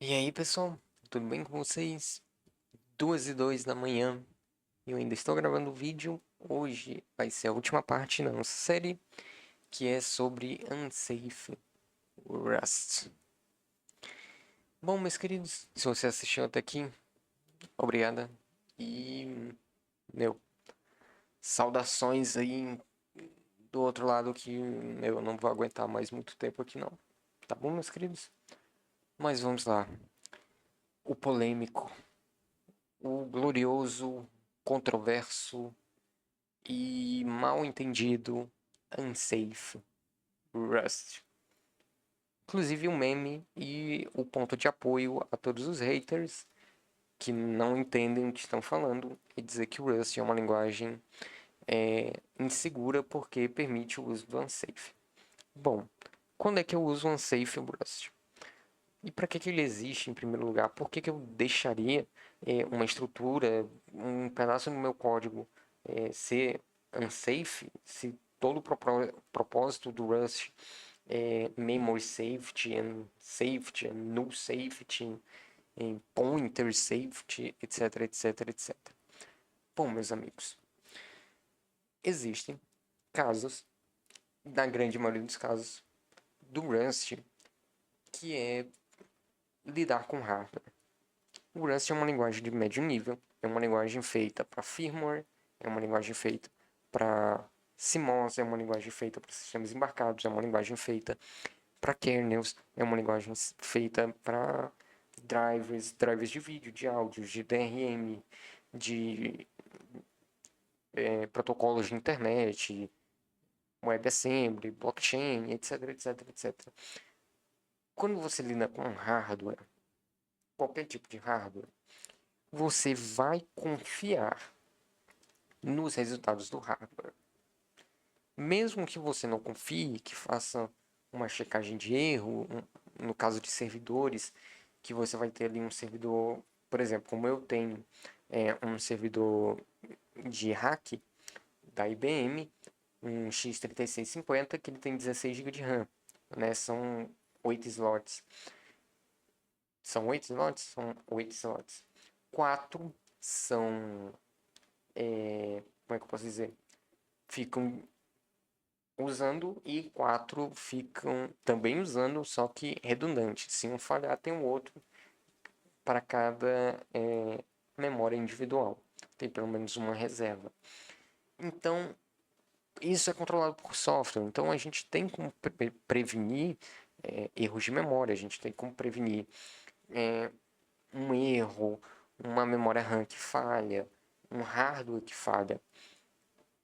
E aí, pessoal, tudo bem com vocês? 2:02 da manhã. Eu ainda estou gravando o vídeo. Hoje vai ser a última parte da nossa série, que é sobre Unsafe Rust. Bom, meus queridos, se você assistiu até aqui, obrigada. E, meu, saudações aí do outro lado que eu não vou aguentar mais muito tempo aqui não. Tá bom, meus queridos? Mas vamos lá. O polêmico, o glorioso, controverso e mal entendido Unsafe Rust. Inclusive um meme e o ponto de apoio a todos os haters que não entendem o que estão falando e dizer que o Rust é uma linguagem insegura porque permite o uso do Unsafe. Bom, quando é que eu uso o Unsafe Rust? E para que ele existe em primeiro lugar? Por que eu deixaria uma estrutura, um pedaço do meu código ser unsafe se todo o propósito do Rust é memory safety, and null safety, pointer safety, etc, etc, etc. Bom, meus amigos, existem casos, na grande maioria dos casos, do Rust que é lidar com hardware. O Rust é uma linguagem de médio nível, é uma linguagem feita para firmware, é uma linguagem feita para CMOS, é uma linguagem feita para sistemas embarcados, é uma linguagem feita para kernels, é uma linguagem feita para drivers de vídeo, de áudio, de DRM, de protocolos de internet, WebAssembly, blockchain, etc, etc, etc. Quando você lida com hardware, qualquer tipo de hardware, você vai confiar nos resultados do hardware. Mesmo que você não confie, que faça uma checagem de erro, no caso de servidores, que você vai ter ali um servidor, por exemplo, como eu tenho um servidor de hack da IBM, um X3650, que ele tem 16 GB de RAM, né? São 8 slots. São 8 slots? São 8 slots. 4 são, como é que eu posso dizer? Ficam usando e 4 ficam também usando, só que redundante. Se um falhar, tem o outro para cada memória individual. Tem pelo menos uma reserva. Então, isso é controlado por software. Então, a gente tem como prevenir erros de memória, a gente tem como prevenir um erro, uma memória RAM que falha, um hardware que falha.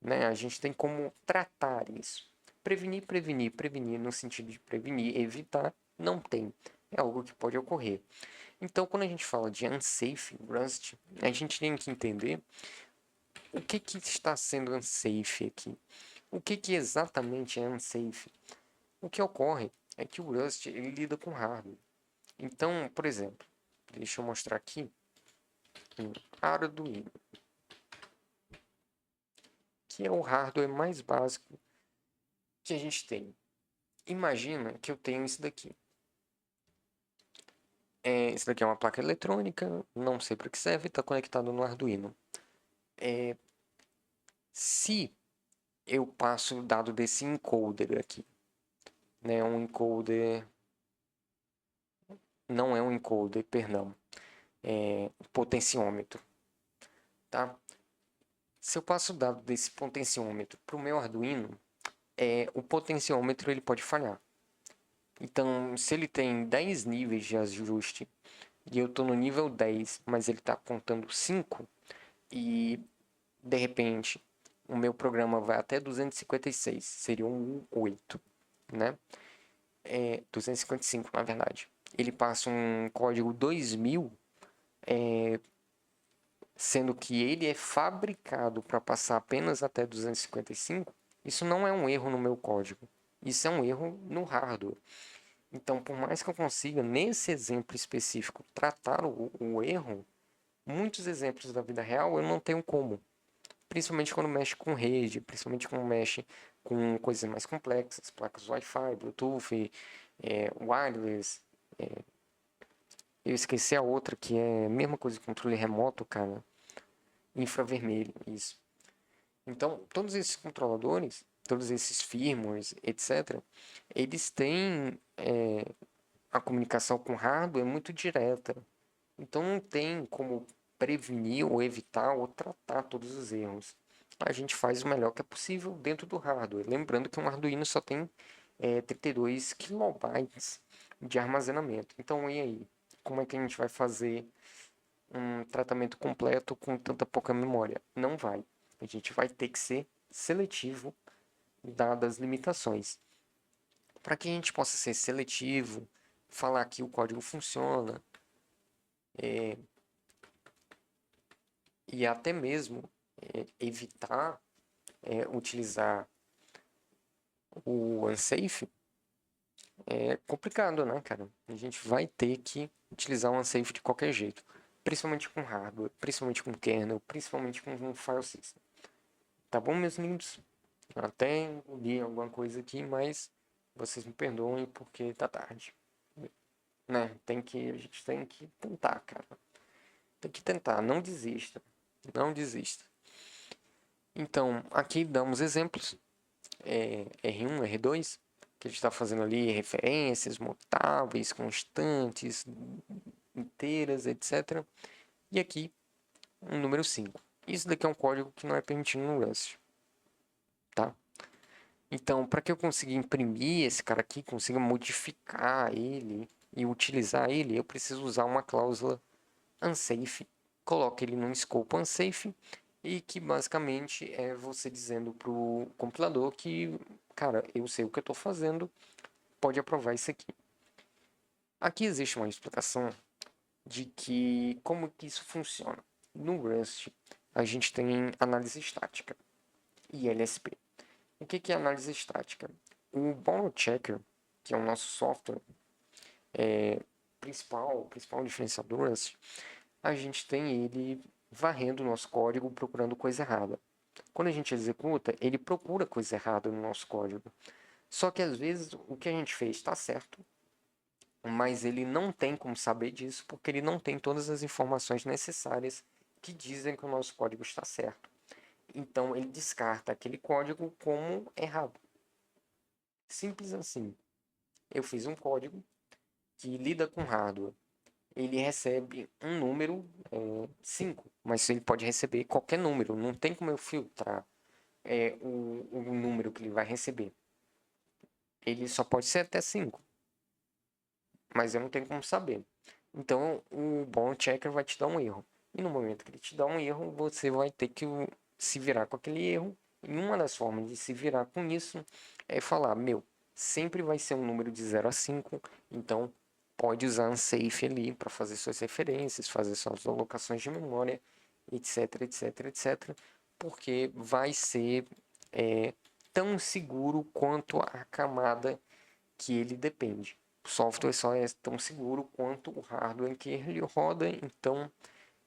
Né? A gente tem como tratar isso. Prevenir, prevenir, prevenir, no sentido de prevenir, evitar, não tem. É algo que pode ocorrer. Então, quando a gente fala de unsafe Rust, a gente tem que entender o que está sendo unsafe aqui. O que exatamente é unsafe? O que ocorre é que o Rust ele lida com hardware. Então, por exemplo, deixa eu mostrar aqui um Arduino, que é o hardware mais básico que a gente tem. Imagina que eu tenho isso daqui. Isso daqui é uma placa eletrônica, não sei para que serve, está conectado no Arduino. Se eu passo o dado desse encoder aqui, né, um encoder, não é um encoder, perdão, é potenciômetro, tá? Se eu passo o dado desse potenciômetro para o meu Arduino, o potenciômetro ele pode falhar. Então, se ele tem 10 níveis de ajuste e eu estou no nível 10, mas ele está contando 5 e de repente o meu programa vai até 256, seria um 8, né? 255 na verdade. Ele passa um código 2000, sendo que ele é fabricado para passar apenas até 255. Isso não é um erro no meu código, isso é um erro no hardware. Então, por mais que eu consiga, nesse exemplo específico, tratar o erro, muitos exemplos da vida real eu não tenho como. Principalmente quando mexe com rede, principalmente quando mexe com coisas mais complexas, placas Wi-Fi, Bluetooth, wireless, Eu esqueci a outra, que é a mesma coisa que controle remoto, cara. Infravermelho, isso. Então, todos esses controladores, todos esses firmwares, etc., eles têm a comunicação com o hardware muito direta. Então, não tem como prevenir ou evitar ou tratar todos os erros. A gente faz o melhor que é possível dentro do hardware. Lembrando que um Arduino só tem 32 kilobytes de armazenamento. Então, e aí? Como é que a gente vai fazer um tratamento completo com tanta pouca memória? Não vai. A gente vai ter que ser seletivo, dadas as limitações. Para que a gente possa ser seletivo, falar que o código funciona, e até mesmo evitar utilizar o unsafe, é complicado, né, cara? A gente vai ter que utilizar o unsafe de qualquer jeito, principalmente com hardware, principalmente com kernel, principalmente com um file system. Tá bom, meus lindos? Até li alguma coisa aqui, mas vocês me perdoem porque tá tarde. Né? A gente tem que tentar, cara. Tem que tentar, não desista. Não desista. Então, aqui damos exemplos. R1, R2, que a gente está fazendo ali referências, mutáveis, constantes, inteiras, etc. E aqui, um número 5. Isso daqui é um código que não é permitido no Rust. Tá? Então, para que eu consiga imprimir esse cara aqui, consiga modificar ele e utilizar ele, eu preciso usar uma cláusula unsafe. Coloque ele num scope unsafe e que basicamente é você dizendo para o compilador que, cara, eu sei o que eu estou fazendo, pode aprovar isso aqui. Aqui existe uma explicação de que como que isso funciona. No Rust, a gente tem análise estática e LSP. O que é análise estática? O Borrow Checker, que é o nosso software principal diferencial do Rust, a gente tem ele varrendo o nosso código procurando coisa errada. Quando a gente executa, ele procura coisa errada no nosso código. Só que às vezes o que a gente fez está certo, mas ele não tem como saber disso porque ele não tem todas as informações necessárias que dizem que o nosso código está certo. Então ele descarta aquele código como errado. Simples assim. Eu fiz um código que lida com hardware. Ele recebe um número 5, mas ele pode receber qualquer número. Não tem como eu filtrar o número que ele vai receber. Ele só pode ser até 5, mas eu não tenho como saber. Então o bom checker vai te dar um erro. E no momento que ele te dá um erro, você vai ter que se virar com aquele erro. E uma das formas de se virar com isso é falar, meu, sempre vai ser um número de 0 a 5, então pode usar unsafe ali para fazer suas referências, fazer suas alocações de memória, etc, etc, etc, porque vai ser tão seguro quanto a camada que ele depende. O software só é tão seguro quanto o hardware em que ele roda, então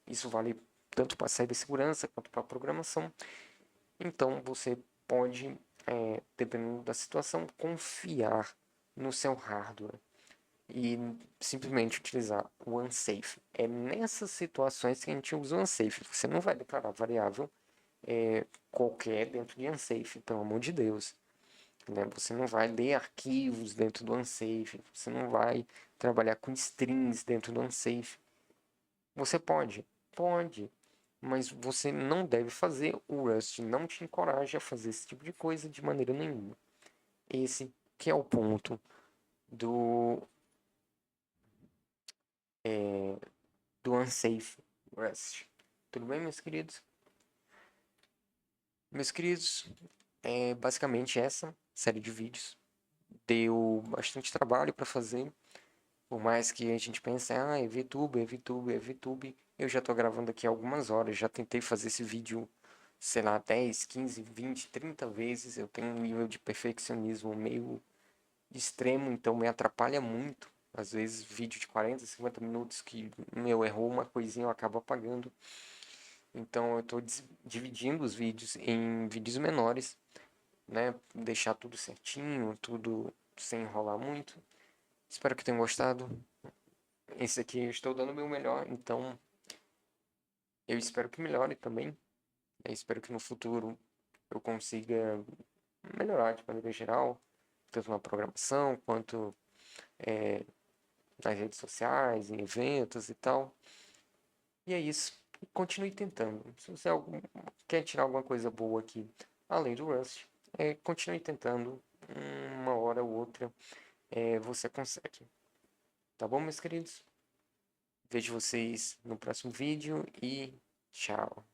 isso vale tanto para cibersegurança quanto para programação. Então você pode, dependendo da situação, confiar no seu hardware e simplesmente utilizar o unsafe. É nessas situações que a gente usa o unsafe. Você não vai declarar variável qualquer dentro de unsafe, pelo amor de Deus. Né? Você não vai ler arquivos dentro do unsafe, você não vai trabalhar com strings dentro do unsafe. Você pode, mas você não deve fazer. O Rust não te encoraja a fazer esse tipo de coisa de maneira nenhuma. Esse que é o ponto do do unsafe Rust. Tudo bem, meus queridos? Meus queridos, é basicamente essa série de vídeos. Deu bastante trabalho para fazer. Por mais que a gente pense, é VTube, é VTube, é VTube. Eu já tô gravando aqui algumas horas, já tentei fazer esse vídeo, sei lá, 10, 15, 20, 30 vezes. Eu tenho um nível de perfeccionismo meio extremo, então me atrapalha muito. Às vezes, vídeo de 40, 50 minutos que, errou uma coisinha, eu acabo apagando. Então, eu tô dividindo os vídeos em vídeos menores, né? Deixar tudo certinho, tudo sem enrolar muito. Espero que tenham gostado. esse aqui eu estou dando o meu melhor, então eu espero que melhore também. Eu espero que no futuro eu consiga melhorar de maneira geral, tanto na programação quanto nas redes sociais, em eventos e tal. E é isso. Continue tentando. Se você quer tirar alguma coisa boa aqui, além do Rust, continue tentando. Uma hora ou outra você consegue. Tá bom, meus queridos? Vejo vocês no próximo vídeo e tchau.